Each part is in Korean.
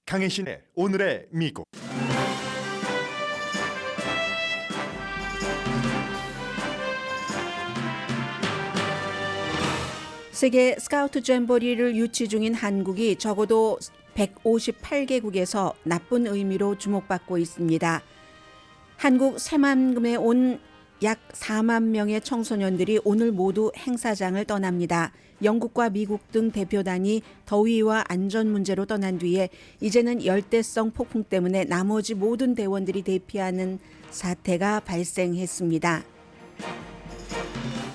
강혜신의 오늘의 미국. 세계 스카우트 잼버리를 유치 중인 한국이 적어도 158개국에서 나쁜 의미로 주목받고 있습니다. 한국 새만금에 온 약 4만 명의 청소년들이 오늘 모두 행사장을 떠납니다. 영국과 미국 등 대표단이 더위와 안전 문제로 떠난 뒤에 이제는 열대성 폭풍 때문에 나머지 모든 대원들이 대피하는 사태가 발생했습니다.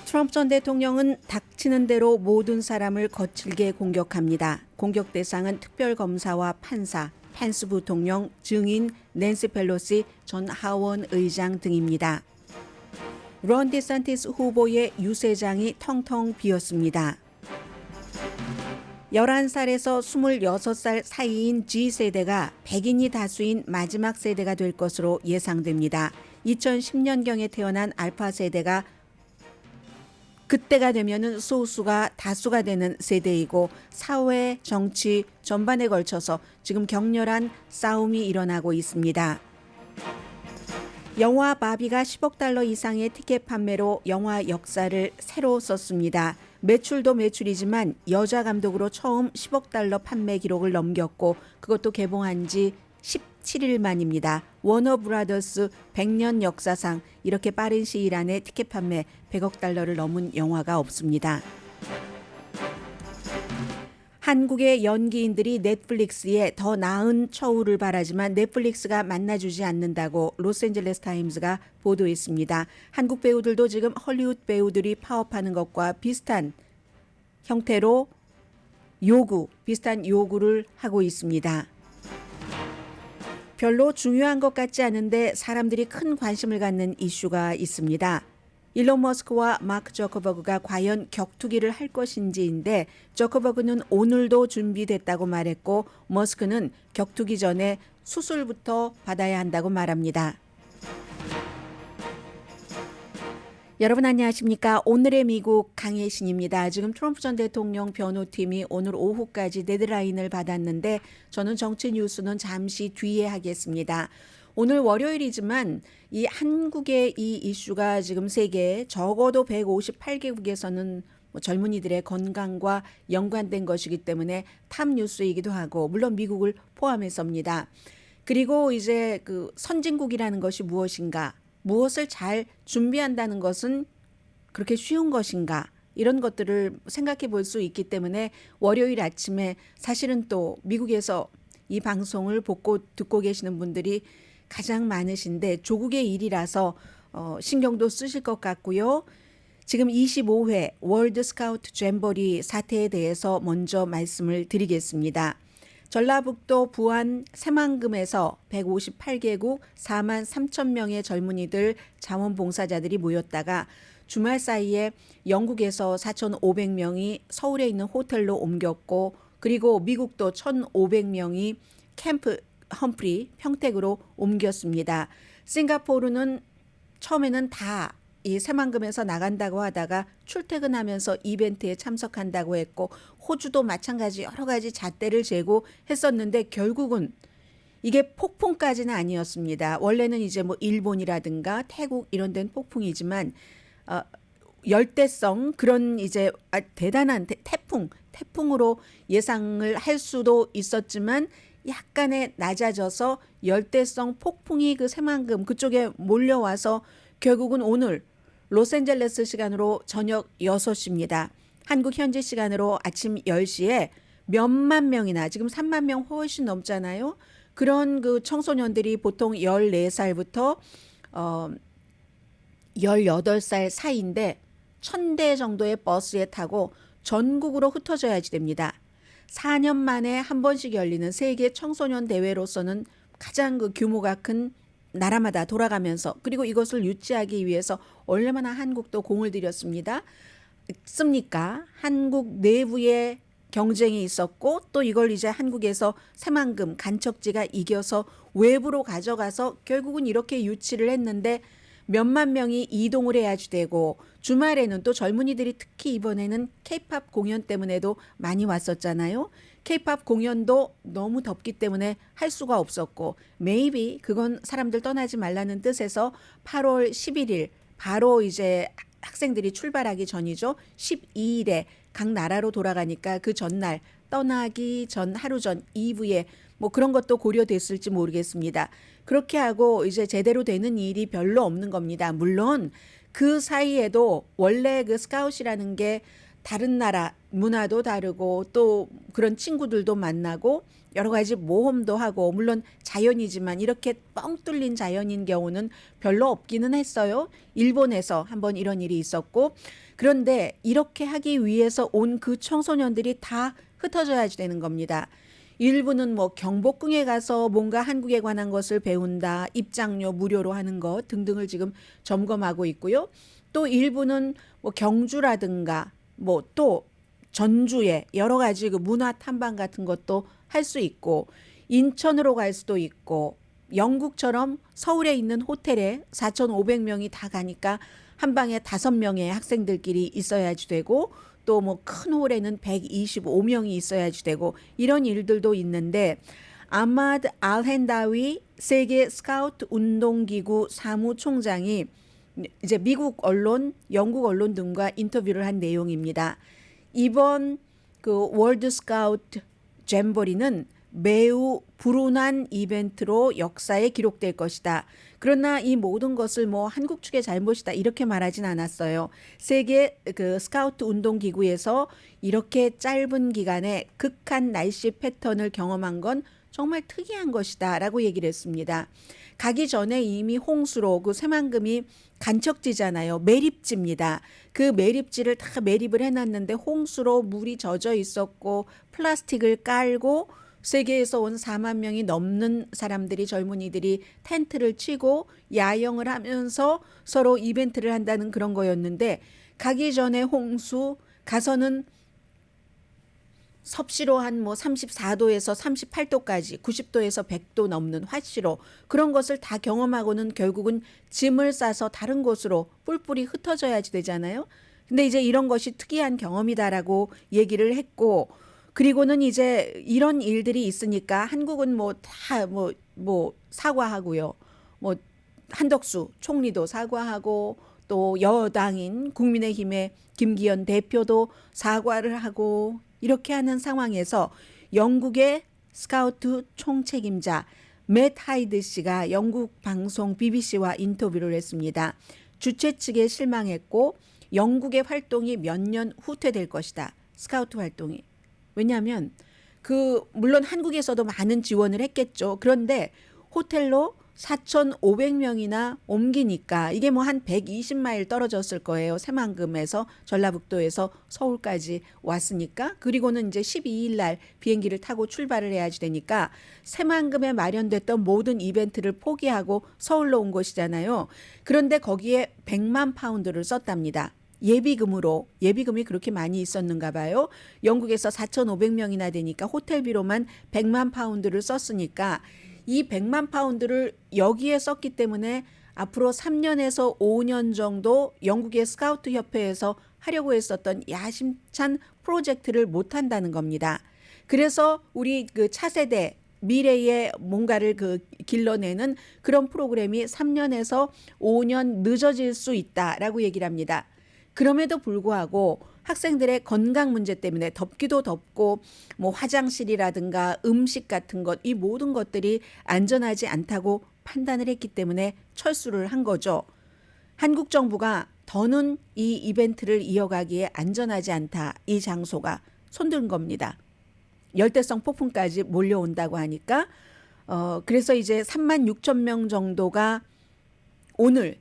트럼프 전 대통령은 닥치는 대로 모든 사람을 거칠게 공격합니다. 공격 대상은 특별검사와 판사, 펜스 부통령, 증인, 낸시 펠로시 전 하원 의장 등입니다. 론 디산티스 후보의 유세장이 텅텅 비었습니다. 11살에서 26살 사이인 G세대가 백인이 다수인 마지막 세대가 될 것으로 예상됩니다. 2010년경에 태어난 알파 세대가 그때가 되면은 소수가 다수가 되는 세대이고 사회, 정치 전반에 걸쳐서 지금 격렬한 싸움이 일어나고 있습니다. 영화 바비가 10억 달러 이상의 티켓 판매로 영화 역사를 새로 썼습니다. 매출도 매출이지만 여자 감독으로 처음 10억 달러 판매 기록을 넘겼고 그것도 개봉한 지 17일 만입니다. 워너 브라더스 100년 역사상 이렇게 빠른 시일 안에 티켓 판매 100억 달러를 넘은 영화가 없습니다. 한국의 연기인들이 넷플릭스에 더 나은 처우를 바라지만 넷플릭스가 만나주지 않는다고 로스앤젤레스 타임즈가 보도했습니다. 한국 배우들도 지금 헐리우드 배우들이 파업하는 것과 비슷한 형태로 비슷한 요구를 하고 있습니다. 별로 중요한 것 같지 않은데 사람들이 큰 관심을 갖는 이슈가 있습니다. 일론 머스크와 마크 저커버그가 과연 격투기를 할 것인지인데 저커버그는 오늘도 준비됐다고 말했고 머스크는 격투기 전에 수술부터 받아야 한다고 말합니다. 여러분 안녕하십니까? 오늘의 미국 강혜신입니다. 지금 트럼프 전 대통령 변호팀이 오늘 오후까지 데드라인을 받았는데 저는 정치 뉴스는 잠시 뒤에 하겠습니다. 오늘 월요일이지만 이 한국의 이 이슈가 지금 세계 적어도 158개국에서는 젊은이들의 건강과 연관된 것이기 때문에 탑 뉴스이기도 하고 물론 미국을 포함해서입니다. 그리고 이제 그 선진국이라는 것이 무엇인가, 무엇을 잘 준비한다는 것은 그렇게 쉬운 것인가 이런 것들을 생각해 볼 수 있기 때문에 월요일 아침에 사실은 또 미국에서 이 방송을 듣고 계시는 분들이 가장 많으신데 조국의 일이라서 신경도 쓰실 것 같고요. 지금 25회 월드 스카우트 잼버리 사태에 대해서 먼저 말씀을 드리겠습니다. 전라북도 부안 새만금에서 158개국 4만 3천 명의 젊은이들 자원봉사자들이 모였다가 주말 사이에 영국에서 4,500명이 서울에 있는 호텔로 옮겼고 그리고 미국도 1,500명이 캠프 험프리 평택으로 옮겼습니다. 싱가포르는 처음에는 다 이 새만금에서 나간다고 하다가 출퇴근하면서 이벤트에 참석한다고 했고 호주도 마찬가지 여러 가지 잣대를 재고 했었는데 결국은 이게 폭풍까지는 아니었습니다. 원래는 이제 뭐 일본이라든가 태국 이런 데는 폭풍이지만 열대성 그런 이제 대단한 태풍으로 예상을 할 수도 있었지만 약간의 낮아져서 열대성 폭풍이 그 새만금 그쪽에 몰려와서 결국은 오늘 로스앤젤레스 시간으로 저녁 6시입니다. 한국 현지 시간으로 아침 10시에 몇만 명이나 지금 3만 명 훨씬 넘잖아요. 그런 그 청소년들이 보통 14살부터 18살 사이인데 1,000대 정도의 버스에 타고 전국으로 흩어져야지 됩니다. 4년 만에 한 번씩 열리는 세계 청소년 대회로서는 가장 그 규모가 큰 나라마다 돌아가면서 그리고 이것을 유치하기 위해서 얼마나 한국도 공을 들였습니다. 한국 내부에 경쟁이 있었고 또 이걸 이제 한국에서 새만금 간척지가 이겨서 외부로 가져가서 결국은 이렇게 유치를 했는데 몇만 명이 이동을 해야지 되고 주말에는 또 젊은이들이 특히 이번에는 케이팝 공연 때문에도 많이 왔었잖아요. K-팝 공연도 너무 덥기 때문에 할 수가 없었고 maybe 그건 사람들 떠나지 말라는 뜻에서 8월 11일 바로 이제 학생들이 출발하기 전이죠. 12일에 각 나라로 돌아가니까 그 전날 떠나기 전 하루 전 이브에 뭐 그런 것도 고려됐을지 모르겠습니다. 그렇게 하고 이제 제대로 되는 일이 별로 없는 겁니다. 물론 그 사이에도 원래 그 스카웃이라는 게 다른 나라 문화도 다르고 또 그런 친구들도 만나고 여러 가지 모험도 하고 물론 자연이지만 이렇게 뻥 뚫린 자연인 경우는 별로 없기는 했어요. 일본에서 한번 이런 일이 있었고 그런데 이렇게 하기 위해서 온 그 청소년들이 다 흩어져야 되는 겁니다. 일부는 뭐 경복궁에 가서 뭔가 한국에 관한 것을 배운다, 입장료 무료로 하는 것 등등을 지금 점검하고 있고요. 또 일부는 뭐 경주라든가 뭐 또 전주에 여러 가지 그 문화 탐방 같은 것도 할 수 있고 인천으로 갈 수도 있고 영국처럼 서울에 있는 호텔에 4,500명이 다 가니까 한 방에 5명의 학생들끼리 있어야지 되고 또 뭐 큰 홀에는 125명이 있어야지 되고 이런 일들도 있는데 아마드 알헨다위 세계 스카우트 운동기구 사무총장이 이제 미국 언론, 영국 언론 등과 인터뷰를 한 내용입니다. 이번 그 월드 스카우트 잼버리는 매우 불운한 이벤트로 역사에 기록될 것이다. 그러나 이 모든 것을 뭐 한국 측의 잘못이다 이렇게 말하진 않았어요. 세계 그 스카우트 운동 기구에서 이렇게 짧은 기간에 극한 날씨 패턴을 경험한 건 정말 특이한 것이다라고 얘기를 했습니다. 가기 전에 이미 홍수로 그 새만금이 간척지잖아요. 매립지입니다. 그 매립지를 다 매립을 해놨는데 홍수로 물이 젖어 있었고 플라스틱을 깔고 세계에서 온 4만 명이 넘는 사람들이 젊은이들이 텐트를 치고 야영을 하면서 서로 이벤트를 한다는 그런 거였는데 가기 전에 홍수 가서는 섭씨로 한 뭐 34도에서 38도까지 90도에서 100도 넘는 화씨로 그런 것을 다 경험하고는 결국은 짐을 싸서 다른 곳으로 뿔뿔이 흩어져야지 되잖아요. 근데 이제 이런 것이 특이한 경험이다라고 얘기를 했고 그리고는 이제 이런 일들이 있으니까 한국은 뭐 다 뭐 사과하고요. 뭐 한덕수 총리도 사과하고 또 여당인 국민의힘의 김기현 대표도 사과를 하고 이렇게 하는 상황에서 영국의 스카우트 총책임자 맷 하이드 씨가 영국 방송 BBC와 인터뷰를 했습니다. 주최 측에 실망했고 영국의 활동이 몇 년 후퇴될 것이다. 스카우트 활동이. 왜냐하면 그 물론 한국에서도 많은 지원을 했겠죠. 그런데 호텔로 4,500명이나 옮기니까 이게 뭐 한 120마일 떨어졌을 거예요. 새만금에서 전라북도에서 서울까지 왔으니까 그리고는 이제 12일 날 비행기를 타고 출발을 해야지 되니까 새만금에 마련됐던 모든 이벤트를 포기하고 서울로 온 것이잖아요. 그런데 거기에 100만 파운드를 썼답니다. 예비금이 그렇게 많이 있었는가 봐요. 영국에서 4,500명이나 되니까 호텔비로만 100만 파운드를 썼으니까 이 100만 파운드를 여기에 썼기 때문에 앞으로 3년에서 5년 정도 영국의 스카우트 협회에서 하려고 했었던 야심찬 프로젝트를 못 한다는 겁니다. 그래서 우리 그 차세대 미래의 뭔가를 그 길러내는 그런 프로그램이 3년에서 5년 늦어질 수 있다라고 얘기를 합니다. 그럼에도 불구하고 학생들의 건강 문제 때문에 덥기도 덥고 뭐 화장실이라든가 음식 같은 것 이 모든 것들이 안전하지 않다고 판단을 했기 때문에 철수를 한 거죠. 한국 정부가 더는 이 이벤트를 이어가기에 안전하지 않다. 이 장소가 손든 겁니다. 열대성 폭풍까지 몰려온다고 하니까 그래서 이제 3만 6천 명 정도가 오늘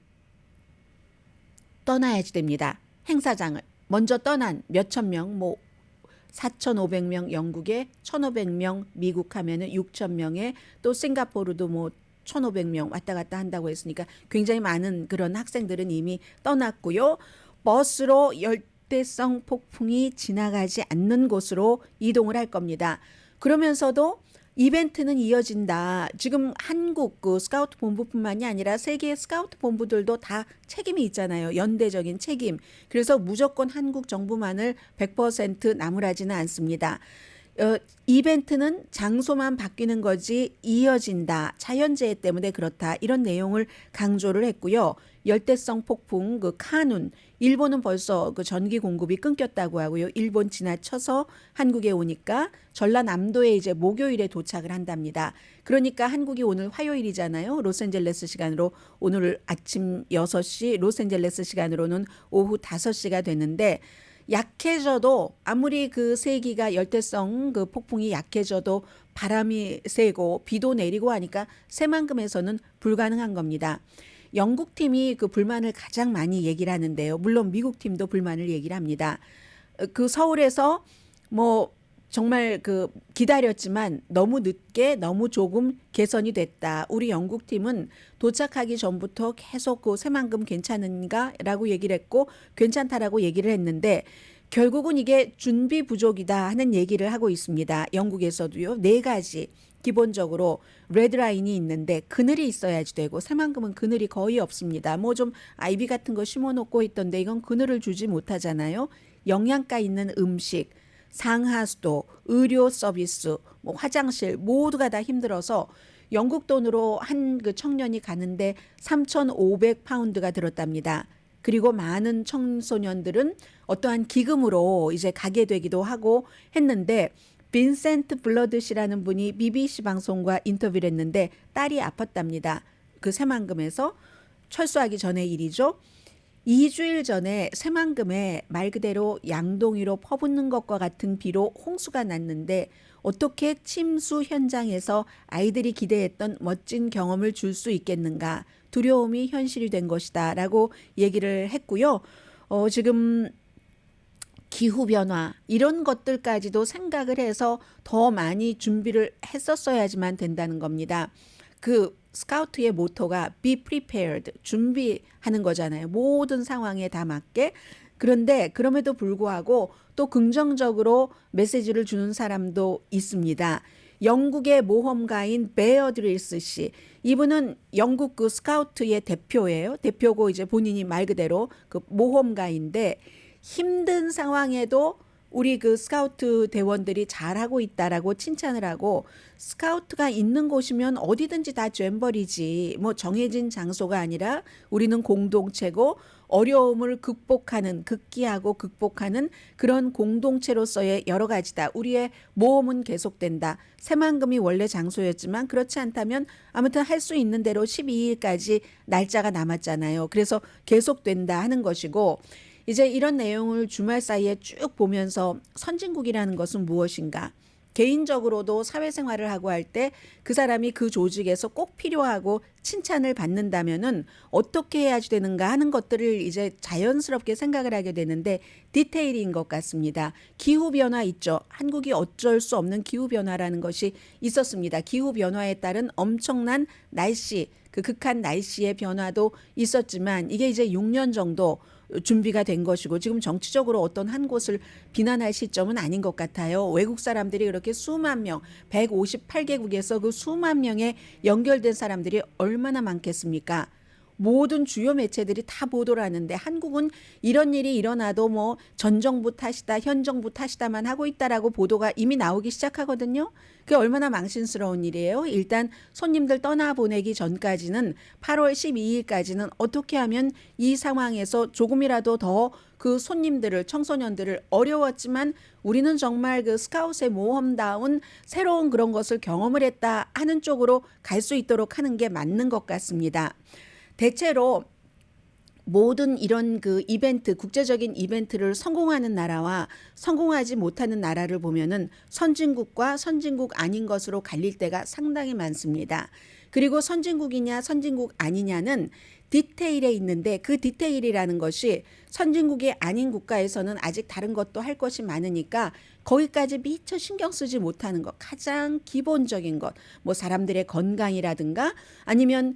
떠나야지 됩니다. 행사장을. 먼저 떠난 몇천 명, 뭐 4,500명 영국에 1,500명 미국 하면은 6,000명에 또 싱가포르도 뭐 1,500명 왔다 갔다 한다고 했으니까 굉장히 많은 그런 학생들은 이미 떠났고요. 버스로 열대성 폭풍이 지나가지 않는 곳으로 이동을 할 겁니다. 그러면서도 이벤트는 이어진다. 지금 한국 그 스카우트 본부뿐만이 아니라 세계 스카우트 본부들도 다 책임이 있잖아요. 연대적인 책임. 그래서 무조건 한국 정부만을 100% 나무라지는 않습니다. 이벤트는 장소만 바뀌는 거지 이어진다. 자연재해 때문에 그렇다. 이런 내용을 강조를 했고요. 열대성 폭풍 그 카눈 일본은 벌써 그 전기 공급이 끊겼다고 하고요. 일본 지나쳐서 한국에 오니까 전라남도에 이제 목요일에 도착을 한답니다. 그러니까 한국이 오늘 화요일이잖아요. 로스앤젤레스 시간으로 오늘 아침 6시, 로스앤젤레스 시간으로는 오후 5시가 되는데 약해져도 아무리 그 세기가 열대성 그 폭풍이 약해져도 바람이 세고 비도 내리고 하니까 새만금에서는 불가능한 겁니다. 영국 팀이 그 불만을 가장 많이 얘기를 하는데요. 물론 미국 팀도 불만을 얘기를 합니다. 그 서울에서 뭐 정말 그 기다렸지만 너무 늦게 너무 조금 개선이 됐다. 우리 영국 팀은 도착하기 전부터 계속 그 새만금 괜찮은가라고 얘기를 했고 괜찮다라고 얘기를 했는데 결국은 이게 준비 부족이다 하는 얘기를 하고 있습니다. 영국에서도요. 4가지 기본적으로 레드라인이 있는데 그늘이 있어야지 되고 새만금은 그늘이 거의 없습니다. 뭐 좀 아이비 같은 거 심어놓고 있던데 이건 그늘을 주지 못하잖아요. 영양가 있는 음식, 상하수도, 의료 서비스, 뭐 화장실 모두가 다 힘들어서 영국 돈으로 한 그 청년이 가는데 3,500파운드가 들었답니다. 그리고 많은 청소년들은 어떠한 기금으로 이제 가게 되기도 하고 했는데 빈센트 블러드시라는 분이 BBC 방송과 인터뷰를 했는데 딸이 아팠답니다. 그 새만금에서 철수하기 전의 일이죠. 2주일 전에 새만금에 말 그대로 양동이로 퍼붓는 것과 같은 비로 홍수가 났는데 어떻게 침수 현장에서 아이들이 기대했던 멋진 경험을 줄 수 있겠는가 두려움이 현실이 된 것이다 라고 얘기를 했고요. 지금 기후변화 이런 것들까지도 생각을 해서 더 많이 준비를 했었어야지만 된다는 겁니다. 그 스카우트의 모토가 be prepared, 준비하는 거잖아요. 모든 상황에 다 맞게. 그런데 그럼에도 불구하고 또 긍정적으로 메시지를 주는 사람도 있습니다. 영국의 모험가인 베어 드릴스 씨. 이분은 영국 그 스카우트의 대표예요. 대표고 이제 본인이 말 그대로 그 모험가인데 힘든 상황에도 우리 그 스카우트 대원들이 잘하고 있다라고 칭찬을 하고 스카우트가 있는 곳이면 어디든지 다 쨘버리지 뭐 정해진 장소가 아니라 우리는 공동체고 어려움을 극복하는 극복하는 그런 공동체로서의 여러 가지다. 우리의 모험은 계속된다. 새만금이 원래 장소였지만 그렇지 않다면 아무튼 할 수 있는 대로 12일까지 날짜가 남았잖아요. 그래서 계속된다 하는 것이고 이제 이런 내용을 주말 사이에 쭉 보면서 선진국이라는 것은 무엇인가? 개인적으로도 사회생활을 하고 할 때 그 사람이 그 조직에서 꼭 필요하고 칭찬을 받는다면은 어떻게 해야지 되는가 하는 것들을 이제 자연스럽게 생각을 하게 되는데 디테일인 것 같습니다. 기후변화 있죠. 한국이 어쩔 수 없는 기후변화라는 것이 있었습니다. 기후변화에 따른 엄청난 날씨, 그 극한 날씨의 변화도 있었지만 이게 이제 6년 정도 준비가 된 것이고 지금 정치적으로 어떤 한 곳을 비난할 시점은 아닌 것 같아요. 외국 사람들이 그렇게 수만 명, 158개국에서 그 수만 명에 연결된 사람들이 얼마나 많겠습니까? 모든 주요 매체들이 다 보도를 하는데 한국은 이런 일이 일어나도 뭐 전 정부 탓이다, 현 정부 탓이다만 하고 있다라고 보도가 이미 나오기 시작하거든요. 그게 얼마나 망신스러운 일이에요. 일단 손님들 떠나보내기 전까지는 8월 12일까지는 어떻게 하면 이 상황에서 조금이라도 더 그 손님들을 청소년들을 어려웠지만 우리는 정말 그 스카웃의 모험다운 새로운 그런 것을 경험을 했다 하는 쪽으로 갈 수 있도록 하는 게 맞는 것 같습니다. 대체로 모든 이런 그 이벤트, 국제적인 이벤트를 성공하는 나라와 성공하지 못하는 나라를 보면은 선진국과 선진국 아닌 것으로 갈릴 때가 상당히 많습니다. 그리고 선진국이냐 선진국 아니냐는 디테일에 있는데 그 디테일이라는 것이 선진국이 아닌 국가에서는 아직 다른 것도 할 것이 많으니까 거기까지 미처 신경 쓰지 못하는 것, 가장 기본적인 것, 뭐 사람들의 건강이라든가 아니면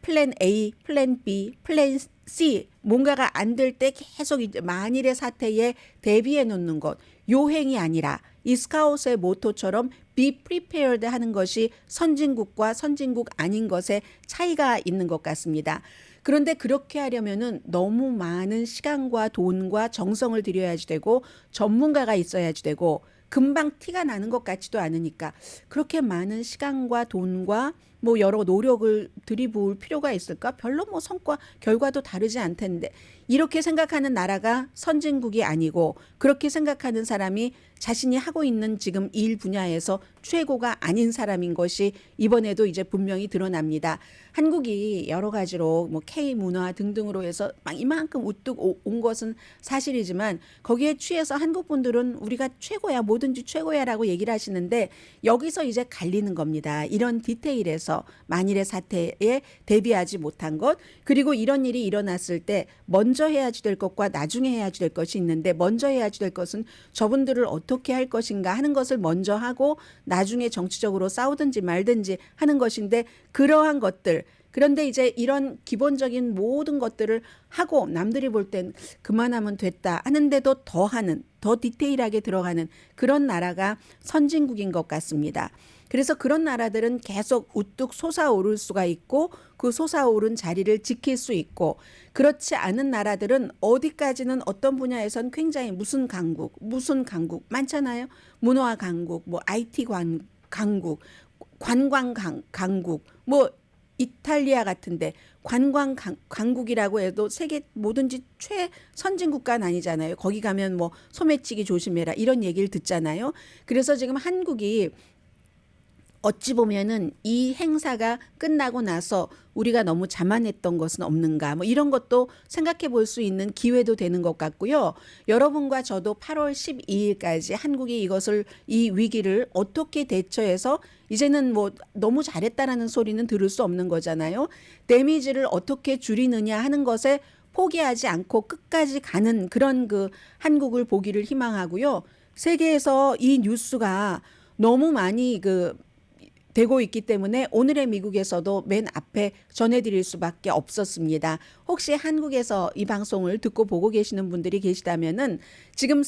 플랜 A, 플랜 B, 플랜 C 뭔가가 안 될 때 계속 이제 만일의 사태에 대비해 놓는 것, 요행이 아니라 이 스카웃의 모토처럼 be prepared 하는 것이 선진국과 선진국 아닌 것의 차이가 있는 것 같습니다. 그런데 그렇게 하려면은 너무 많은 시간과 돈과 정성을 들여야지 되고 전문가가 있어야지 되고 금방 티가 나는 것 같지도 않으니까 그렇게 많은 시간과 돈과 뭐 여러 노력을 들이부을 필요가 있을까? 별로 뭐 성과 결과도 다르지 않텐데 이렇게 생각하는 나라가 선진국이 아니고 그렇게 생각하는 사람이 자신이 하고 있는 지금 일 분야에서 최고가 아닌 사람인 것이 이번에도 이제 분명히 드러납니다. 한국이 여러 가지로 뭐 K 문화 등등으로 해서 막 이만큼 우뚝 온 것은 사실이지만 거기에 취해서 한국 분들은 우리가 최고야, 뭐든지 최고야라고 얘기를 하시는데 여기서 이제 갈리는 겁니다. 이런 디테일에서 만일의 사태에 대비하지 못한 것, 그리고 이런 일이 일어났을 때 먼저 해야지 될 것과 나중에 해야지 될 것이 있는데 먼저 해야지 될 것은 저분들을 어떻게 할 것인가 하는 것을 먼저 하고 나중에 정치적으로 싸우든지 말든지 하는 것인데 그러한 것들, 그런데 이제 이런 기본적인 모든 것들을 하고 남들이 볼 땐 그만하면 됐다 하는데도 더 하는, 더 디테일하게 들어가는 그런 나라가 선진국인 것 같습니다. 그래서 그런 나라들은 계속 우뚝 솟아오를 수가 있고 그 솟아오른 자리를 지킬 수 있고, 그렇지 않은 나라들은 어디까지는 어떤 분야에선 굉장히 무슨 강국 많잖아요. 문화 강국, 뭐 IT 강국, 관광 강국, 뭐 이탈리아 같은데 관광 강국이라고 해도 세계 뭐든지 최선진국가는 아니잖아요. 거기 가면 뭐 소매치기 조심해라 이런 얘기를 듣잖아요. 그래서 지금 한국이 어찌 보면은 이 행사가 끝나고 나서 우리가 너무 자만했던 것은 없는가, 뭐 이런 것도 생각해 볼 수 있는 기회도 되는 것 같고요. 여러분과 저도 8월 12일까지 한국이 이 위기를 어떻게 대처해서 이제는 뭐 너무 잘했다라는 소리는 들을 수 없는 거잖아요. 데미지를 어떻게 줄이느냐 하는 것에 포기하지 않고 끝까지 가는 그런 그 한국을 보기를 희망하고요. 세계에서 이 뉴스가 너무 많이 되고 있기 때문에 오늘의 미국에서도 맨 앞에 전해드릴 수밖에 없었습니다. 혹시 한국에서 이 방송을 듣고 보고 계시는 분들이 계시다면은 지금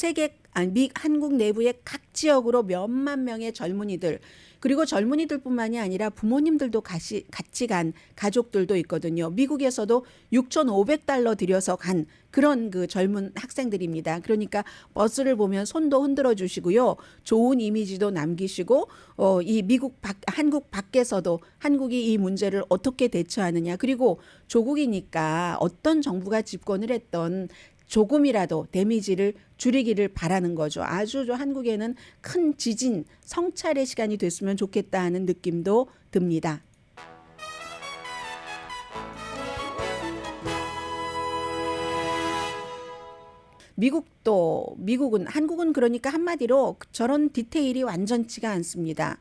한국 내부의 각 지역으로 몇만 명의 젊은이들, 그리고 젊은이들뿐만이 아니라 부모님들도 같이 간 가족들도 있거든요. 미국에서도 $6,500 들여서 간 그런 그 젊은 학생들입니다. 그러니까 버스를 보면 손도 흔들어 주시고요. 좋은 이미지도 남기시고 한국 밖에서도 한국이 이 문제를 어떻게 대처하느냐, 그리고 조국이니까 어떤 정부가 집권을 했던 조금이라도 데미지를 줄이기를 바라는 거죠. 아주 한국에는 큰 지진, 성찰의 시간이 됐으면 좋겠다 하는 느낌도 듭니다. 한국은 그러니까 한마디로 저런 디테일이 완전치가 않습니다.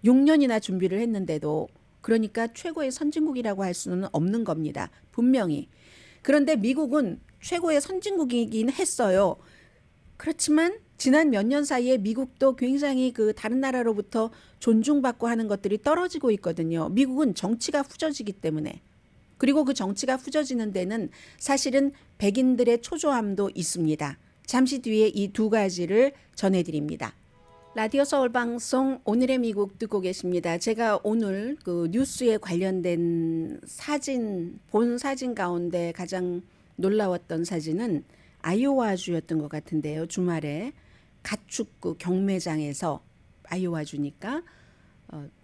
6년이나 준비를 했는데도, 그러니까 최고의 선진국이라고 할 수는 없는 겁니다. 분명히. 그런데 미국은 최고의 선진국이긴 했어요. 그렇지만 지난 몇 년 사이에 미국도 굉장히 다른 나라로부터 존중받고 하는 것들이 떨어지고 있거든요. 미국은 정치가 후져지기 때문에. 그리고 그 정치가 후져지는 데는 사실은 백인들의 초조함도 있습니다. 잠시 뒤에 이 두 가지를 전해드립니다. 라디오 서울 방송 오늘의 미국 듣고 계십니다. 제가 오늘 그 뉴스에 관련된 본 사진 가운데 가장 놀라웠던 사진은 아이오와주였던 것 같은데요. 주말에 가축구 경매장에서, 아이오와주니까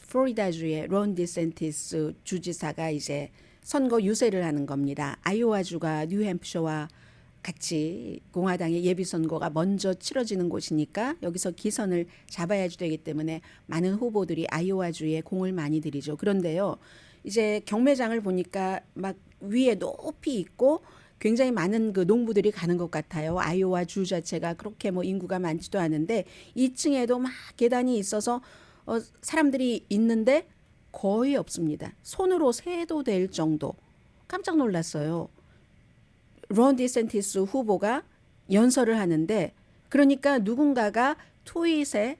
플로리다주의 론 디센티스 주지사가 이제 선거 유세를 하는 겁니다. 아이오와주가 뉴햄프셔와 같이 공화당의 예비선거가 먼저 치러지는 곳이니까 여기서 기선을 잡아야 되기 때문에 많은 후보들이 아이오와주에 공을 많이 들이죠. 그런데요, 이제 경매장을 보니까 막 위에 높이 있고 굉장히 많은 그 농부들이 가는 것 같아요. 아이오와 주 자체가 그렇게 뭐 인구가 많지도 않은데 2층에도 막 계단이 있어서 사람들이 있는데 거의 없습니다. 손으로 세도 될 정도. 깜짝 놀랐어요. 론 디센티스 후보가 연설을 하는데, 그러니까 누군가가 트윗에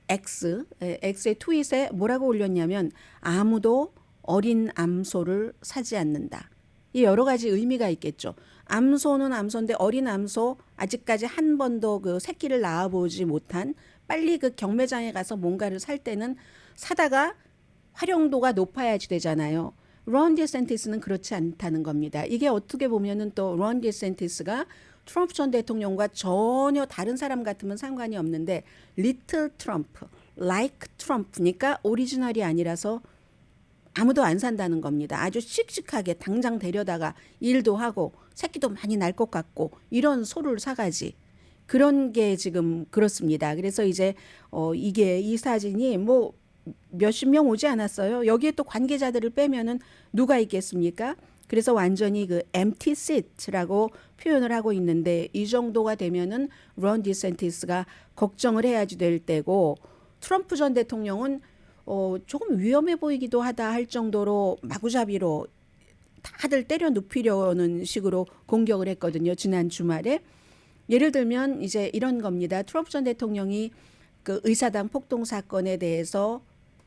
X의 트윗에 뭐라고 올렸냐면 아무도 어린 암소를 사지 않는다. 이 여러 가지 의미가 있겠죠. 암소는 암소인데 어린 암소, 아직까지 한 번도 그 새끼를 낳아보지 못한, 빨리 그 경매장에 가서 뭔가를 살 때는 사다가 활용도가 높아야지 되잖아요. 론 디센티스는 그렇지 않다는 겁니다. 이게 어떻게 보면은 또 론 디센티스가 트럼프 전 대통령과 전혀 다른 사람 같으면 상관이 없는데 리틀 트럼프, like 트럼프니까 오리지널이 아니라서 아무도 안 산다는 겁니다. 아주 씩씩하게 당장 데려다가 일도 하고 새끼도 많이 날 것 같고 이런 소를 사가지. 그런 게 지금 그렇습니다. 그래서 이제 이게 이 사진이 뭐 몇십 명 오지 않았어요. 여기에 또 관계자들을 빼면은 누가 있겠습니까? 그래서 완전히 그 empty seat라고 표현을 하고 있는데 이 정도가 되면은 론 디센티스가 걱정을 해야지 될 때고 트럼프 전 대통령은 조금 위험해 보이기도 하다 할 정도로 마구잡이로 다들 때려 눕히려는 식으로 공격을 했거든요. 지난 주말에. 예를 들면 이제 이런 겁니다. 트럼프 전 대통령이 그 의사당 폭동 사건에 대해서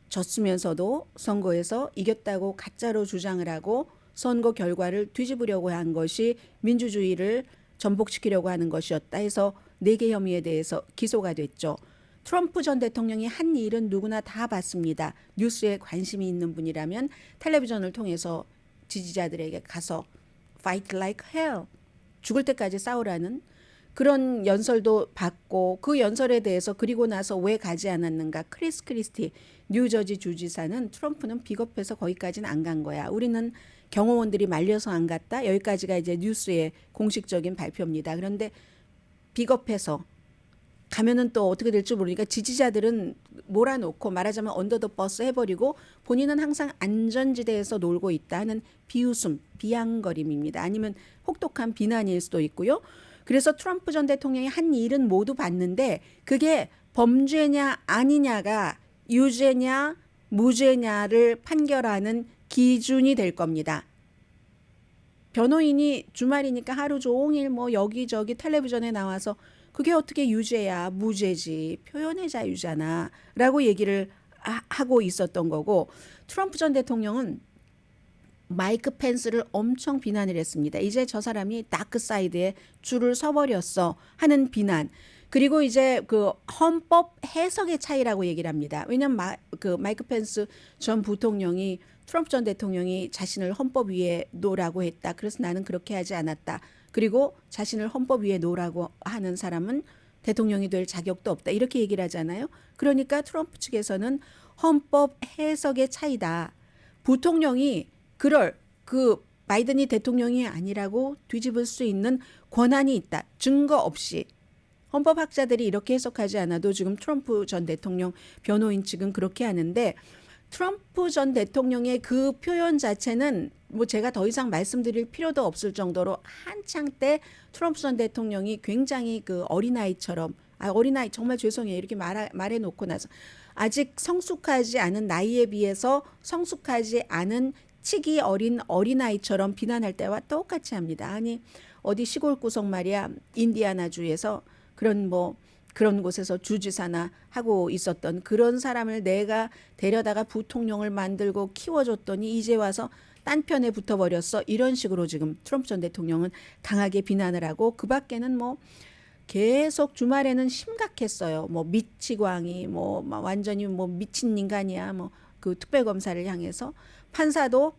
졌으면서도 선거에서 이겼다고 가짜로 주장을 하고 선거 결과를 뒤집으려고 한 것이 민주주의를 전복시키려고 하는 것이었다 해서 4개 혐의에 대해서 기소가 됐죠. 트럼프 전 대통령이 한 일은 누구나 다 봤습니다. 뉴스에 관심이 있는 분이라면 텔레비전을 통해서 지지자들에게 가서 fight like hell, 죽을 때까지 싸우라는 그런 연설도 받고 그 연설에 대해서 그리고 나서 왜 가지 않았는가. 크리스 크리스티 뉴저지 주지사는 트럼프는 비겁해서 거기까지는 안 간 거야. 우리는 경호원들이 말려서 안 갔다. 여기까지가 이제 뉴스의 공식적인 발표입니다. 그런데 비겁해서 가면은 또 어떻게 될지 모르니까 지지자들은 몰아놓고 말하자면 언더 더 버스 해버리고 본인은 항상 안전지대에서 놀고 있다는 비웃음, 비양거림입니다. 아니면 혹독한 비난일 수도 있고요. 그래서 트럼프 전 대통령이 한 일은 모두 봤는데 그게 범죄냐 아니냐가 유죄냐 무죄냐를 판결하는 기준이 될 겁니다. 변호인이 주말이니까 하루 종일 뭐 여기저기 텔레비전에 나와서 그게 어떻게 유죄야 무죄지 표현의 자유잖아 라고 얘기를 하고 있었던 거고 트럼프 전 대통령은 마이크 펜스를 엄청 비난을 했습니다. 이제 저 사람이 다크 사이드에 줄을 서버렸어 하는 비난. 그리고 이제 그 헌법 해석의 차이라고 얘기를 합니다. 왜냐하면 마이크 펜스 전 부통령이 트럼프 전 대통령이 자신을 헌법 위에 놓으라고 했다. 그래서 나는 그렇게 하지 않았다. 그리고 자신을 헌법 위에 놓으라고 하는 사람은 대통령이 될 자격도 없다. 이렇게 얘기를 하잖아요. 그러니까 트럼프 측에서는 헌법 해석의 차이다. 부통령이 그럴 그 바이든이 대통령이 아니라고 뒤집을 수 있는 권한이 있다. 증거 없이. 헌법학자들이 이렇게 해석하지 않아도 지금 트럼프 전 대통령 변호인 측은 그렇게 하는데 트럼프 전 대통령의 그 표현 자체는 뭐 제가 더 이상 말씀드릴 필요도 없을 정도로 한창 때 트럼프 전 대통령이 굉장히 그 어린아이처럼 어린아이 정말 죄송해요. 이렇게 말해놓고 나서 아직 성숙하지 않은 나이에 비해서 성숙하지 않은 치기 어린 어린아이처럼 비난할 때와 똑같이 합니다. 아니 어디 시골 구석 말이야 인디아나주에서 그런 곳에서 주지사나 하고 있었던 그런 사람을 내가 데려다가 부통령을 만들고 키워줬더니 이제 와서 딴 편에 붙어버렸어. 이런 식으로 지금 트럼프 전 대통령은 강하게 비난을 하고 그 밖에는 뭐 계속 주말에는 심각했어요. 뭐 미치광이 뭐 완전히 뭐 미친 인간이야. 뭐 그 특별검사를 향해서 판사도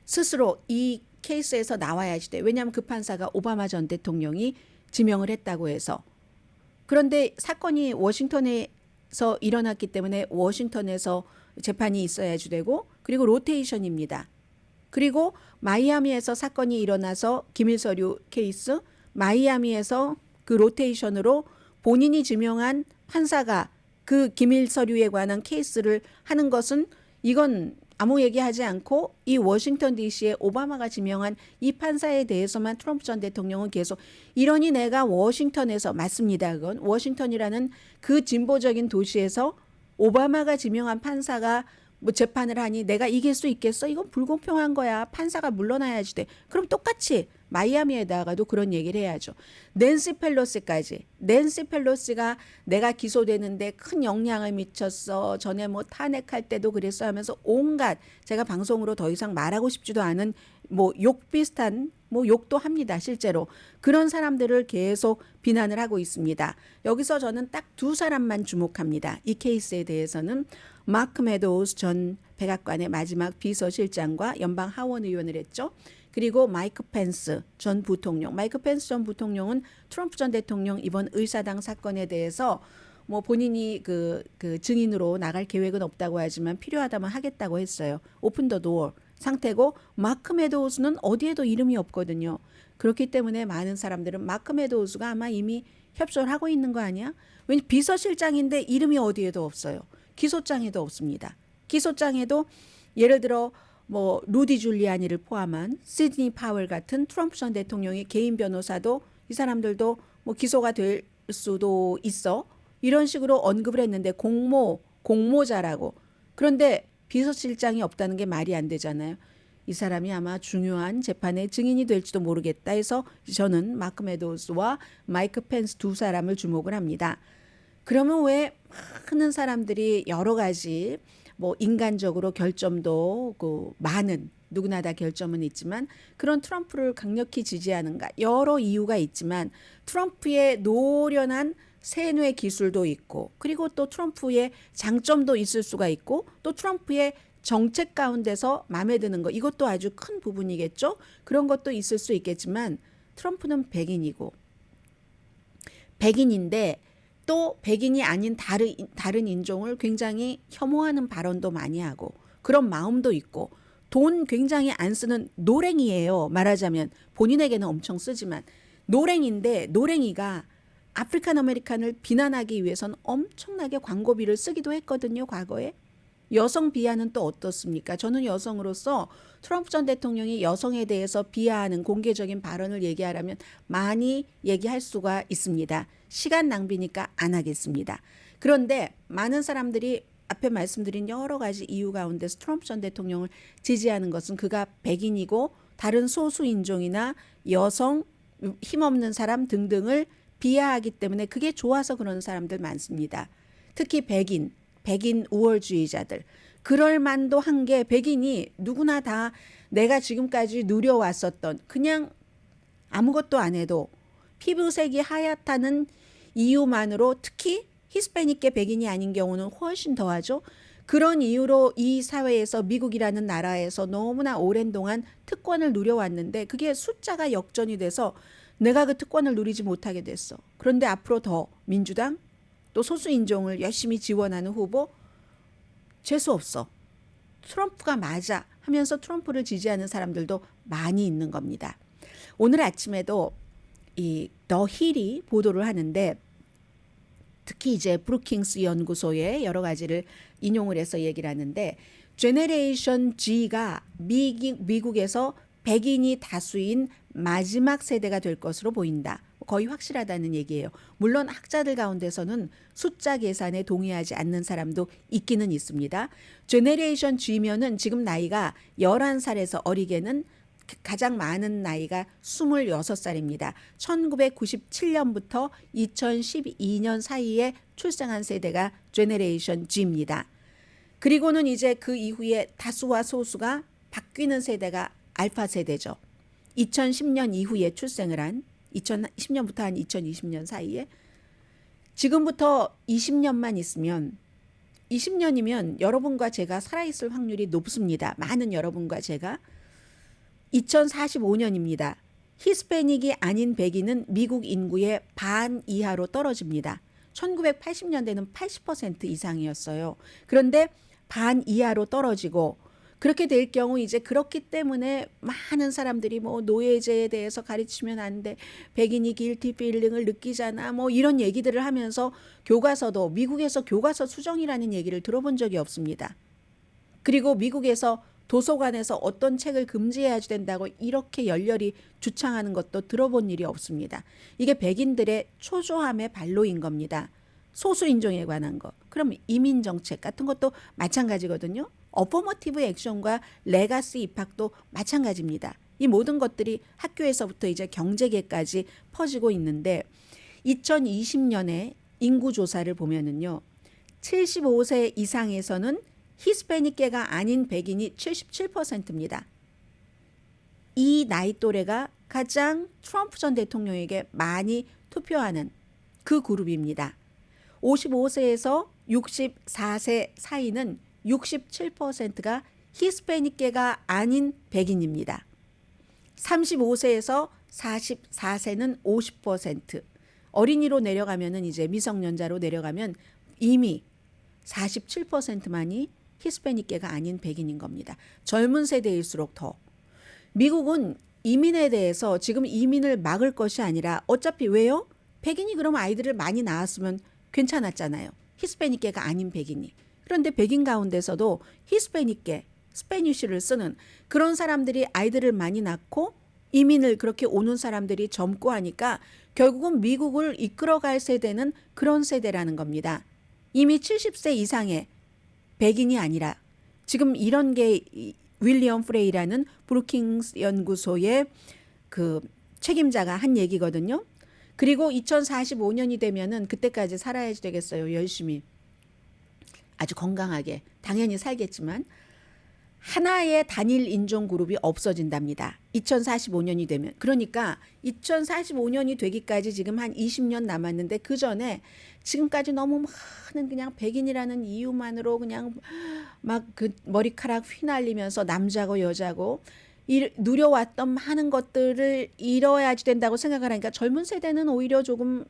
스스로 이 케이스에서 나와야지 돼. 왜냐하면 그 판사가 오바마 전 대통령이 지명을 했다고 해서. 그런데 사건이 워싱턴에서 일어났기 때문에 워싱턴에서 재판이 있어야지 되고 그리고 로테이션입니다. 그리고 마이애미에서 사건이 일어나서 기밀서류 케이스 마이애미에서 그 로테이션으로 본인이 지명한 판사가 그 기밀서류에 관한 케이스를 하는 것은 이건 아무 얘기하지 않고 이 워싱턴 DC에 오바마가 지명한 이 판사에 대해서만 트럼프 전 대통령은 계속 이러니 내가 워싱턴에서 맞습니다. 그건 워싱턴이라는 그 진보적인 도시에서 오바마가 지명한 판사가 뭐 재판을 하니 내가 이길 수 있겠어? 이건 불공평한 거야. 판사가 물러나야지 돼. 그럼 똑같이 마이애미에다가도 그런 얘기를 해야죠. 낸시 펠로시가 내가 기소되는데 큰 영향을 미쳤어. 전에 뭐 탄핵할 때도 그랬어 하면서 온갖 제가 방송으로 더 이상 말하고 싶지도 않은 뭐 욕 비슷한 뭐 욕도 합니다. 실제로. 그런 사람들을 계속 비난을 하고 있습니다. 여기서 저는 딱 두 사람만 주목합니다. 이 케이스에 대해서는 마크 메도우스 전 백악관의 마지막 비서실장과 연방 하원 의원을 했죠. 그리고 마이크 펜스 전 부통령. 마이크 펜스 전 부통령은 트럼프 전 대통령 이번 의사당 사건에 대해서 뭐 본인이 그 증인으로 나갈 계획은 없다고 하지만 필요하다면 하겠다고 했어요. 오픈 더 도어 상태고 마크 메도우스는 어디에도 이름이 없거든요. 그렇기 때문에 많은 사람들은 마크 메도우스가 아마 이미 협조를 하고 있는 거 아니야? 왜냐면 비서실장인데 이름이 어디에도 없어요. 기소장에도 없습니다. 기소장에도 예를 들어 뭐 루디 줄리아니를 포함한 시드니 파월 같은 트럼프 전 대통령의 개인 변호사도 이 사람들도 뭐 기소가 될 수도 있어. 이런 식으로 언급을 했는데 공모자라고. 그런데 비서실장이 없다는 게 말이 안 되잖아요. 이 사람이 아마 중요한 재판의 증인이 될지도 모르겠다 해서 저는 마크 메도우스와 마이크 펜스 두 사람을 주목을 합니다. 그러면 왜 많은 사람들이 여러 가지 뭐 인간적으로 결점도 많은 누구나 다 결점은 있지만 그런 트럼프를 강력히 지지하는가? 여러 이유가 있지만 트럼프의 노련한 세뇌 기술도 있고 그리고 또 트럼프의 장점도 있을 수가 있고 또 트럼프의 정책 가운데서 마음에 드는 거 이것도 아주 큰 부분이겠죠. 그런 것도 있을 수 있겠지만 트럼프는 백인인데 또 백인이 아닌 다른 인종을 굉장히 혐오하는 발언도 많이 하고 그런 마음도 있고 돈 굉장히 안 쓰는 노랭이에요. 말하자면 본인에게는 엄청 쓰지만 노랭인데 노랭이가 아프리칸 아메리칸을 비난하기 위해서는 엄청나게 광고비를 쓰기도 했거든요. 과거에. 여성 비하는 또 어떻습니까? 저는 여성으로서 트럼프 전 대통령이 여성에 대해서 비하하는 공개적인 발언을 얘기하라면 많이 얘기할 수가 있습니다. 시간 낭비니까 안 하겠습니다. 그런데 많은 사람들이 앞에 말씀드린 여러 가지 이유 가운데서 트럼프 전 대통령을 지지하는 것은 그가 백인이고 다른 소수 인종이나 여성, 힘없는 사람 등등을 비하하기 때문에 그게 좋아서 그러는 사람들 많습니다. 특히 백인 우월주의자들. 그럴 만도 한 게 백인이 누구나 다 내가 지금까지 누려왔었던 그냥 아무것도 안 해도 피부색이 하얗다는 이유만으로 특히 히스패닉계 백인이 아닌 경우는 훨씬 더하죠. 그런 이유로 이 사회에서 미국이라는 나라에서 너무나 오랜 동안 특권을 누려왔는데 그게 숫자가 역전이 돼서 내가 그 특권을 누리지 못하게 됐어. 그런데 앞으로 더 민주당 또 소수인종을 열심히 지원하는 후보 재수 없어. 트럼프가 맞아 하면서 트럼프를 지지하는 사람들도 많이 있는 겁니다. 오늘 아침에도 이 더 힐이 보도를 하는데 특히 이제 브루킹스 연구소의 여러 가지를 인용을 해서 얘기를 하는데 제네레이션 G가 미국에서 백인이 다수인 마지막 세대가 될 것으로 보인다. 거의 확실하다는 얘기예요. 물론 학자들 가운데서는 숫자 계산에 동의하지 않는 사람도 있기는 있습니다. 제네레이션 G면은 지금 나이가 11살에서 어리게는 가장 많은 나이가 26살입니다. 1997년부터 2012년 사이에 출생한 세대가 제네레이션 G입니다. 그리고는 이제 그 이후에 다수와 소수가 바뀌는 세대가 알파 세대죠. 2010년 이후에 출생을 한 2010년부터 한 2020년 사이에 지금부터 20년만 있으면 20년이면 여러분과 제가 살아있을 확률이 높습니다. 많은 여러분과 제가 2045년입니다. 히스패닉이 아닌 백인은 미국 인구의 반 이하로 떨어집니다. 1980년대는 80% 이상이었어요. 그런데 반 이하로 떨어지고 그렇게 될 경우 이제 그렇기 때문에 많은 사람들이 뭐 노예제에 대해서 가르치면 안 돼. 백인이 길티 필링을 느끼잖아. 뭐 이런 얘기들을 하면서 교과서도 미국에서 교과서 수정이라는 얘기를 들어본 적이 없습니다. 그리고 미국에서 도서관에서 어떤 책을 금지해야 된다고 이렇게 열렬히 주창하는 것도 들어본 일이 없습니다. 이게 백인들의 초조함의 발로인 겁니다. 소수인종에 관한 거. 그럼 이민정책 같은 것도 마찬가지거든요. 어퍼머티브 액션과 레가시 입학도 마찬가지입니다. 이 모든 것들이 학교에서부터 이제 경제계까지 퍼지고 있는데 2020년에 인구조사를 보면은요. 75세 이상에서는 히스패닉계가 아닌 백인이 77%입니다. 이 나이 또래가 가장 트럼프 전 대통령에게 많이 투표하는 그 그룹입니다. 55세에서 64세 사이는 67%가 히스패닉계가 아닌 백인입니다. 35세에서 44세는 50%, 어린이로 내려가면은 이제 미성년자로 내려가면 이미 47%만이 히스패닉계가 아닌 백인인 겁니다. 젊은 세대일수록 더. 미국은 이민에 대해서 지금 이민을 막을 것이 아니라 어차피 왜요? 백인이 그럼 아이들을 많이 낳았으면 괜찮았잖아요. 히스패닉계가 아닌 백인이. 그런데 백인 가운데서도 히스패닉계, 스페니쉬를 쓰는 그런 사람들이 아이들을 많이 낳고 이민을 그렇게 오는 사람들이 젊고 하니까 결국은 미국을 이끌어갈 세대는 그런 세대라는 겁니다. 이미 70세 이상의 백인이 아니라 지금 이런 게 윌리엄 프레이라는 브루킹스 연구소의 그 책임자가 한 얘기거든요. 그리고 2045년이 되면은 그때까지 살아야 되겠어요. 열심히. 아주 건강하게. 당연히 살겠지만 하나의 단일 인종 그룹이 없어진답니다. 2045년이 되면. 그러니까 2045년이 되기까지 지금 한 20년 남았는데 그 전에 지금까지 너무 많은 그냥 백인이라는 이유만으로 그냥 막 그 머리카락 휘날리면서 남자고 여자고 누려왔던 많은 것들을 잃어야지 된다고 생각을 하니까 젊은 세대는 오히려 조금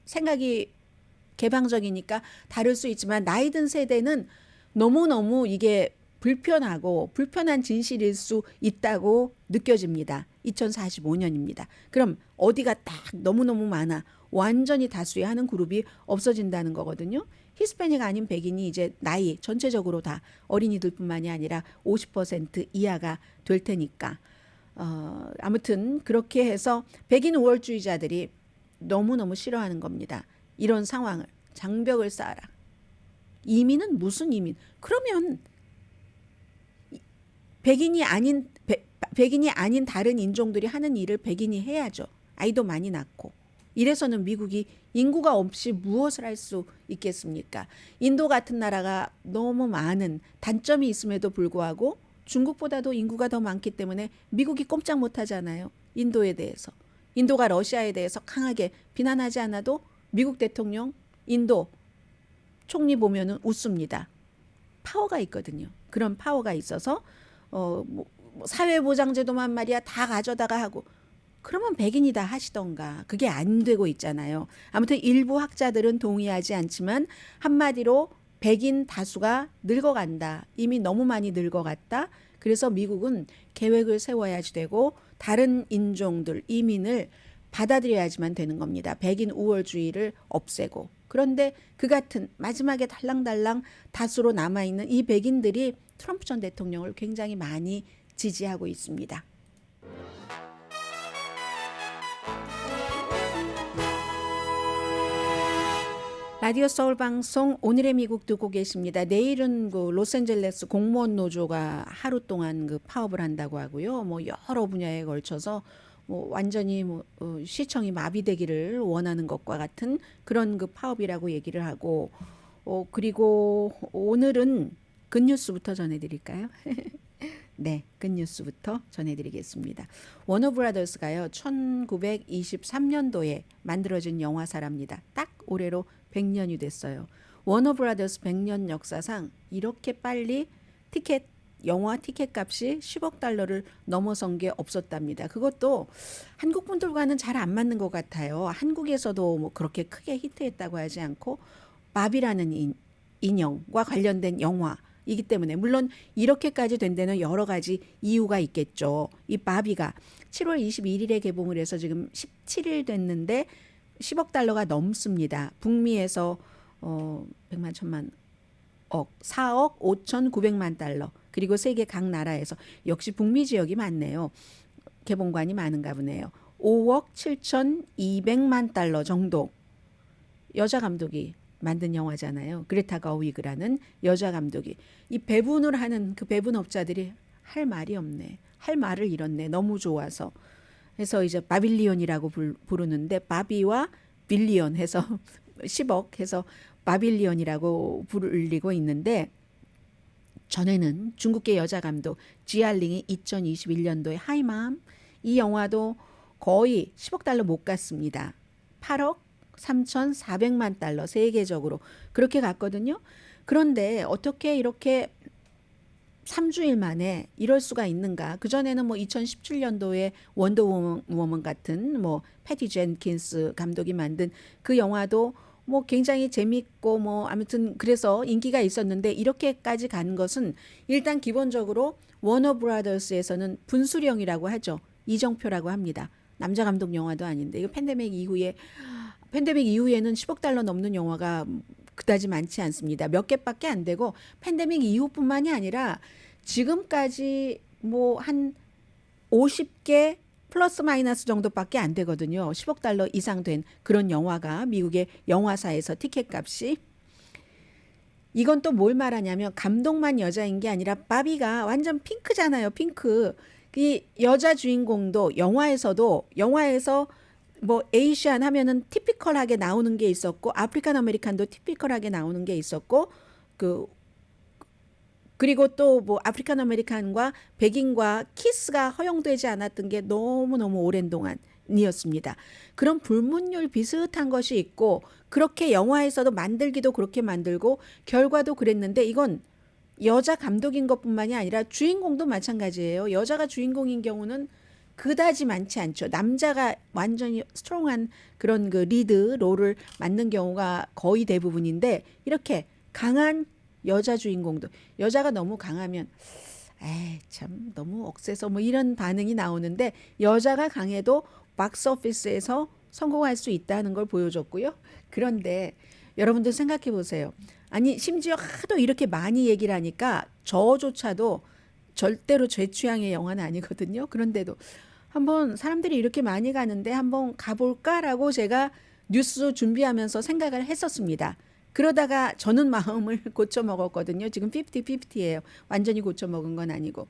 생각이 개방적이니까 다를 수 있지만 나이 든 세대는 너무너무 이게 불편하고 불편한 진실일 수 있다고 느껴집니다. 2045년입니다. 그럼 어디가 딱 너무너무 많아 완전히 다수의 하는 그룹이 없어진다는 거거든요. 히스패닉 아닌 백인이 이제 나이 전체적으로 다 어린이들뿐만이 아니라 50% 이하가 될 테니까 아무튼 그렇게 해서 백인 우월주의자들이 너무너무 싫어하는 겁니다. 이런 상황을 장벽을 쌓아라. 이민은 무슨 이민? 그러면 백인이 아닌 다른 인종들이 하는 일을 백인이 해야죠. 아이도 많이 낳고. 이래서는 미국이 인구가 없이 무엇을 할 수 있겠습니까? 인도 같은 나라가 너무 많은 단점이 있음에도 불구하고 중국보다도 인구가 더 많기 때문에 미국이 꼼짝 못하잖아요. 인도에 대해서. 인도가 러시아에 대해서 강하게 비난하지 않아도 미국 대통령, 인도 총리 보면은 웃습니다. 파워가 있거든요. 그런 파워가 있어서 사회보장제도만 말이야 다 가져다가 하고 그러면 백인이다 하시던가. 그게 안 되고 있잖아요. 아무튼 일부 학자들은 동의하지 않지만 한마디로 백인 다수가 늙어간다. 이미 너무 많이 늙어갔다. 그래서 미국은 계획을 세워야지 되고 다른 인종들, 이민을 받아들여야지만 되는 겁니다. 백인 우월주의를 없애고. 그런데 그 같은 마지막에 달랑달랑 다수로 남아있는 이 백인들이 트럼프 전 대통령을 굉장히 많이 지지하고 있습니다. 라디오 서울 방송 오늘의 미국 듣고 계십니다. 내일은 그 로스앤젤레스 공무원 노조가 하루 동안 그 파업을 한다고 하고요. 뭐 여러 분야에 걸쳐서 뭐 완전히 시청이 마비되기를 원하는 것과 같은 그런 그 파업이라고 얘기를 하고 그리고 오늘은 굿뉴스부터 전해드릴까요? 네, 굿뉴스부터 전해드리겠습니다. 워너브라더스가요 1923년도에 만들어진 영화사랍니다. 딱 올해로 100년이 됐어요. 워너브라더스 100년 역사상 이렇게 빨리 영화 티켓 값이 10억 달러를 넘어선 게 없었답니다. 그것도 한국 분들과는 잘 안 맞는 것 같아요. 한국에서도 뭐 그렇게 크게 히트했다고 하지 않고 바비라는 인형과 관련된 영화이기 때문에 물론 이렇게까지 된 데는 여러 가지 이유가 있겠죠. 이 바비가 7월 21일에 개봉을 해서 지금 17일 됐는데 10억 달러가 넘습니다. 북미에서 100만 천만 억 4억 5,900만 달러 그리고 세계 각 나라에서 역시 북미 지역이 많네요. 개봉관이 많은가 보네요. 5억 7,200만 달러 정도 여자 감독이 만든 영화잖아요. 그레타 거위그라는 여자 감독이 이 배분을 하는 그 배분업자들이 할 말이 없네. 할 말을 잃었네. 너무 좋아서. 그래서 이제 바빌리온이라고 부르는데 바비와 빌리온 해서 10억 해서 바빌리온이라고 불리고 있는데 전에는 중국계 여자 감독 지알링이 2021년도에 하이맘 이 영화도 거의 10억 달러 못 갔습니다. 8억 3,400만 달러 세계적으로 그렇게 갔거든요. 그런데 어떻게 이렇게 3주일 만에 이럴 수가 있는가? 그전에는 뭐 2017년도에 원더우먼 같은 뭐 패티 젠킨스 감독이 만든 그 영화도 뭐 굉장히 재밌고 뭐 아무튼 그래서 인기가 있었는데 이렇게까지 간 것은 일단 기본적으로 워너 브라더스에서는 분수령이라고 하죠. 이정표라고 합니다. 남자 감독 영화도 아닌데 이거 팬데믹 이후에는 10억 달러 넘는 영화가 그다지 많지 않습니다. 몇 개밖에 안 되고 팬데믹 이후뿐만이 아니라 지금까지 뭐 한 50개 플러스 마이너스 정도밖에 안 되거든요. 10억 달러 이상 된 그런 영화가 미국의 영화사에서 티켓 값이. 이건 또 뭘 말하냐면 감독만 여자인 게 아니라 바비가 완전 핑크잖아요. 핑크. 이 여자 주인공도 영화에서 뭐 에이시안 하면은 티피컬하게 나오는 게 있었고 아프리칸 아메리칸도 티피컬하게 나오는 게 있었고 그 그리고 또 뭐 아프리칸 아메리칸과 백인과 키스가 허용되지 않았던 게 너무너무 오랜 동안이었습니다. 그런 불문율 비슷한 것이 있고 그렇게 영화에서도 만들기도 그렇게 만들고 결과도 그랬는데 이건 여자 감독인 것뿐만이 아니라 주인공도 마찬가지예요. 여자가 주인공인 경우는 그다지 많지 않죠. 남자가 완전히 스트롱한 그런 그 리드 롤을 맡는 경우가 거의 대부분인데 이렇게 강한 여자 주인공도 여자가 너무 강하면 에이 참 너무 억세서 뭐 이런 반응이 나오는데 여자가 강해도 박스오피스에서 성공할 수 있다는 걸 보여줬고요. 그런데 여러분들 생각해 보세요. 아니 심지어 하도 이렇게 많이 얘기를 하니까 저조차도 절대로 제 취향의 영화는 아니거든요. 그런데도 한번 사람들이 이렇게 많이 가는데 한번 가볼까라고 제가 뉴스 준비하면서 생각을 했었습니다. 그러다가 저는 마음을 고쳐 먹었거든요. 지금 50-50예요. 완전히 고쳐 먹은 건 아니고.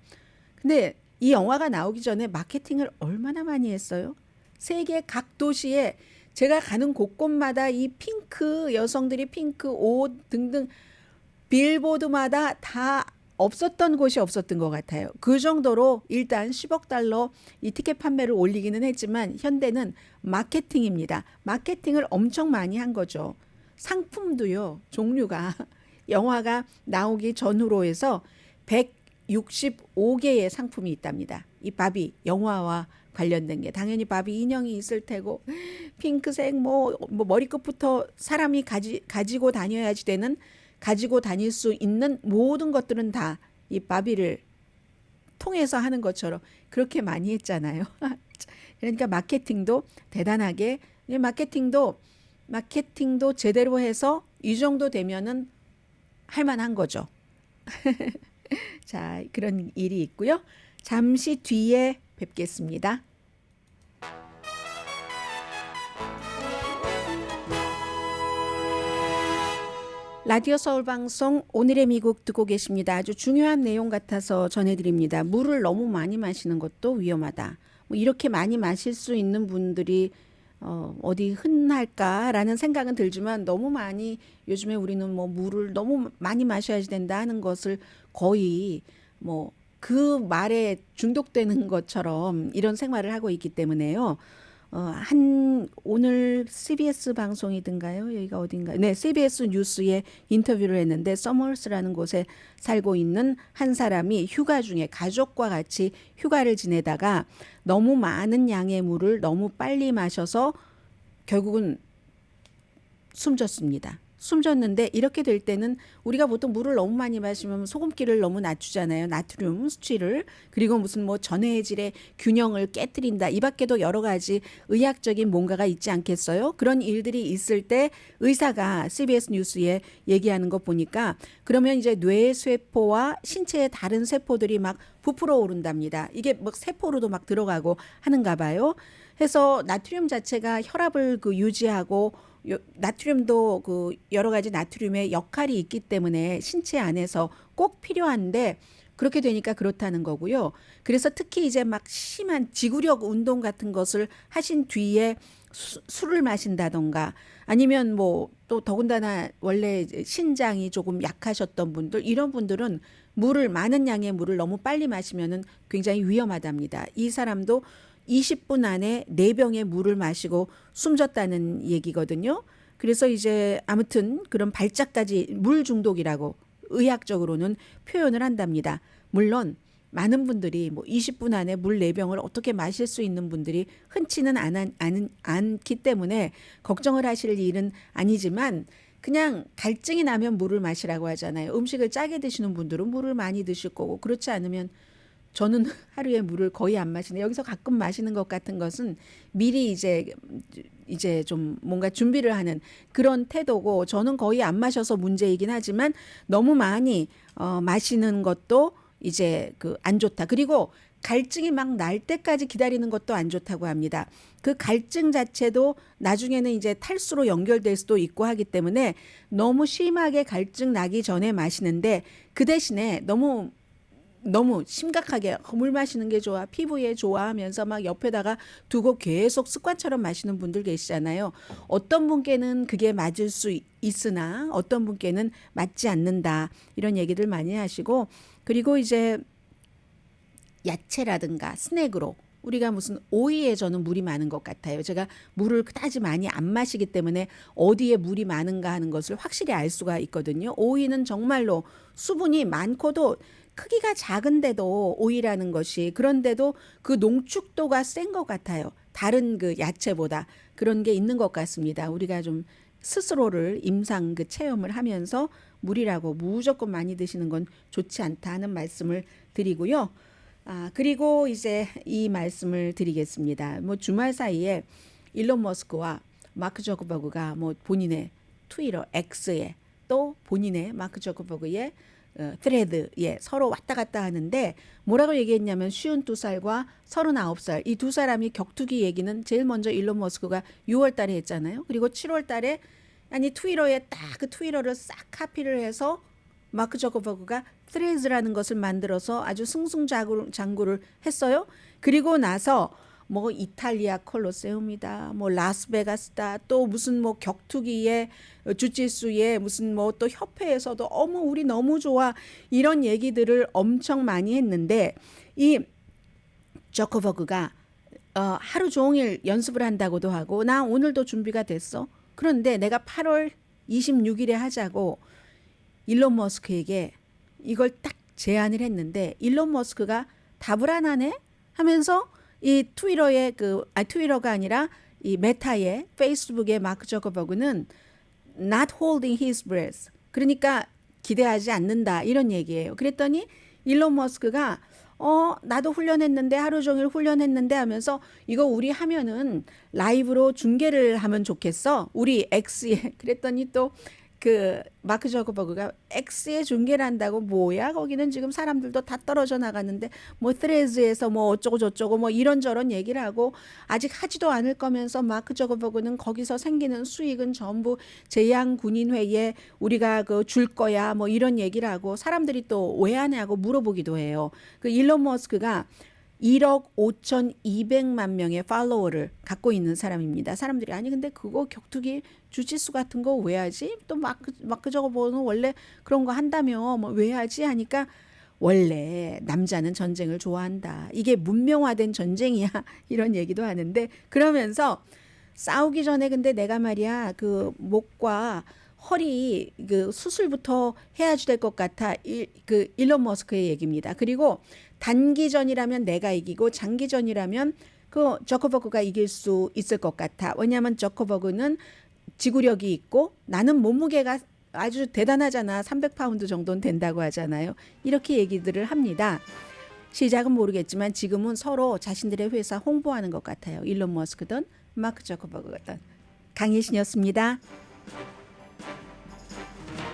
근데 이 영화가 나오기 전에 마케팅을 얼마나 많이 했어요? 세계 각 도시에 제가 가는 곳곳마다 이 핑크 여성들이 핑크 옷 등등 빌보드마다 다 없었던 곳이 없었던 것 같아요. 그 정도로 일단 10억 달러 이 티켓 판매를 올리기는 했지만 현대는 마케팅입니다. 마케팅을 엄청 많이 한 거죠. 상품도요. 종류가 영화가 나오기 전후로 해서 165개의 상품이 있답니다. 이 바비 영화와 관련된 게 당연히 바비 인형이 있을 테고 핑크색 뭐 머리끝부터 사람이 가지고 다녀야지 되는 가지고 다닐 수 있는 모든 것들은 다 이 바비를 통해서 하는 것처럼 그렇게 많이 했잖아요. 그러니까 마케팅도 대단하게 마케팅도 제대로 해서 이 정도 되면은 할 만한 거죠. 자, 그런 일이 있고요. 잠시 뒤에 뵙겠습니다. 라디오 서울 방송 오늘의 미국 듣고 계십니다. 아주 중요한 내용 같아서 전해드립니다. 물을 너무 많이 마시는 것도 위험하다. 뭐 이렇게 많이 마실 수 있는 분들이 어디 흔할까라는 생각은 들지만 너무 많이 요즘에 우리는 뭐 물을 너무 많이 마셔야 된다 하는 것을 거의 뭐 그 말에 중독되는 것처럼 이런 생활을 하고 있기 때문에요. 오늘 CBS 방송이든가요? 여기가 어딘가? 네, CBS 뉴스에 인터뷰를 했는데 서머스라는 곳에 살고 있는 한 사람이 휴가 중에 가족과 같이 휴가를 지내다가 너무 많은 양의 물을 너무 빨리 마셔서 결국은 숨졌습니다. 숨졌는데 이렇게 될 때는 우리가 보통 물을 너무 많이 마시면 소금기를 너무 낮추잖아요. 나트륨 수치를. 그리고 무슨 뭐 전해질의 균형을 깨뜨린다. 이 밖에도 여러 가지 의학적인 뭔가가 있지 않겠어요? 그런 일들이 있을 때 의사가 CBS 뉴스에 얘기하는 거 보니까 그러면 이제 뇌세포와 신체의 다른 세포들이 막 부풀어 오른답니다. 이게 뭐 세포로도 막 들어가고 하는가 봐요. 해서 나트륨 자체가 혈압을 유지하고 나트륨도 그 여러 가지 나트륨의 역할이 있기 때문에 신체 안에서 꼭 필요한데 그렇게 되니까 그렇다는 거고요. 그래서 특히 이제 막 심한 지구력 운동 같은 것을 하신 뒤에 술을 마신다던가 아니면 뭐 또 더군다나 원래 신장이 조금 약하셨던 분들 이런 분들은 많은 양의 물을 너무 빨리 마시면은 굉장히 위험하답니다. 이 사람도 20분 안에 4병의 물을 마시고 숨졌다는 얘기거든요. 그래서 이제 아무튼 그런 발작까지 물 중독이라고 의학적으로는 표현을 한답니다. 물론 많은 분들이 뭐 20분 안에 물 4병을 어떻게 마실 수 있는 분들이 흔치는 않기 때문에 걱정을 하실 일은 아니지만 그냥 갈증이 나면 물을 마시라고 하잖아요. 음식을 짜게 드시는 분들은 물을 많이 드실 거고 그렇지 않으면 저는 하루에 물을 거의 안 마시는데 여기서 가끔 마시는 것 같은 것은 미리 이제 좀 뭔가 준비를 하는 그런 태도고 저는 거의 안 마셔서 문제이긴 하지만 너무 많이 마시는 것도 이제 그 안 좋다. 그리고 갈증이 막 날 때까지 기다리는 것도 안 좋다고 합니다. 그 갈증 자체도 나중에는 이제 탈수로 연결될 수도 있고 하기 때문에 너무 심하게 갈증 나기 전에 마시는데 그 대신에 너무 심각하게 물 마시는 게 좋아, 피부에 좋아 하면서 막 옆에다가 두고 계속 습관처럼 마시는 분들 계시잖아요. 어떤 분께는 그게 맞을 수 있으나 어떤 분께는 맞지 않는다. 이런 얘기들 많이 하시고 그리고 이제 야채라든가 스낵으로 우리가 무슨 오이에 저는 물이 많은 것 같아요. 제가 물을 그다지 많이 안 마시기 때문에 어디에 물이 많은가 하는 것을 확실히 알 수가 있거든요. 오이는 정말로 수분이 많고도 크기가 작은데도 오이라는 것이 그런데도 그 농축도가 센 것 같아요. 다른 그 야채보다 그런 게 있는 것 같습니다. 우리가 좀 스스로를 임상 그 체험을 하면서 물이라고 무조건 많이 드시는 건 좋지 않다 하는 말씀을 드리고요. 그리고 이제 이 말씀을 드리겠습니다. 뭐 주말 사이에 일론 머스크와 마크 저커버그가 뭐 본인의 트위터 X에 또 본인의 마크 저커버그의 thread에 서로 왔다 갔다 하는데 뭐라고 얘기했냐면 52살과 39살 이 두 사람이 격투기 얘기는 제일 먼저 일론 머스크가 6월 달에 했잖아요. 그리고 7월 달에 아니 트위터에 딱 그 트위터를 싹 카피를 해서 마크 저커버그가 threads라는 것을 만들어서 아주 승승장구를 했어요. 그리고 나서 뭐 이탈리아 콜로세움이다, 뭐 라스베가스다, 또 무슨 뭐 격투기에 주짓수에 무슨 뭐 또 협회에서도 어머 우리 너무 좋아 이런 얘기들을 엄청 많이 했는데 이 저커버그가 하루 종일 연습을 한다고도 하고 나 오늘도 준비가 됐어. 그런데 내가 8월 26일에 하자고 일론 머스크에게 이걸 딱 제안을 했는데 일론 머스크가 답을 안 하네 하면서 이 트위터의 트위터가 아니라 이 메타의 페이스북의 마크 저커버그는 not holding his breath 그러니까 기대하지 않는다 이런 얘기예요. 그랬더니 일론 머스크가 나도 훈련했는데 하루 종일 훈련했는데 하면서 이거 우리 하면은 라이브로 중계를 하면 좋겠어. 우리 X에 그랬더니 또 그 마크 저커버그가 X에 중계를 한다고 뭐야 거기는 지금 사람들도 다 떨어져 나갔는데 뭐 threads에서 뭐 어쩌고 저쩌고 뭐 이런저런 얘기를 하고 아직 하지도 않을 거면서 마크 저커버그는 거기서 생기는 수익은 전부 제양군인회에 우리가 그 줄 거야 뭐 이런 얘기를 하고 사람들이 또 왜 안 해 하고 물어보기도 해요. 그 일론 머스크가 1억 5,200만 명의 팔로워를 갖고 있는 사람입니다. 사람들이 아니 근데 그거 격투기 주짓수 같은 거 왜 하지? 또 마크 저거보는 원래 그런 거 한다며 뭐 왜 하지? 하니까 원래 남자는 전쟁을 좋아한다. 이게 문명화된 전쟁이야. 이런 얘기도 하는데 그러면서 싸우기 전에 근데 내가 말이야 그 목과 허리 그 수술부터 해야지 될 것 같아. 그 일론 머스크의 얘기입니다. 그리고 단기전이라면 내가 이기고 장기전이라면 그 저커버그가 이길 수 있을 것 같아. 왜냐하면 저커버그는 지구력이 있고 나는 몸무게가 아주 대단하잖아. 300파운드 정도는 된다고 하잖아요. 이렇게 얘기들을 합니다. 시작은 모르겠지만 지금은 서로 자신들의 회사 홍보하는 것 같아요. 일론 머스크든 마크 저커버그든. 강혜신이었습니다.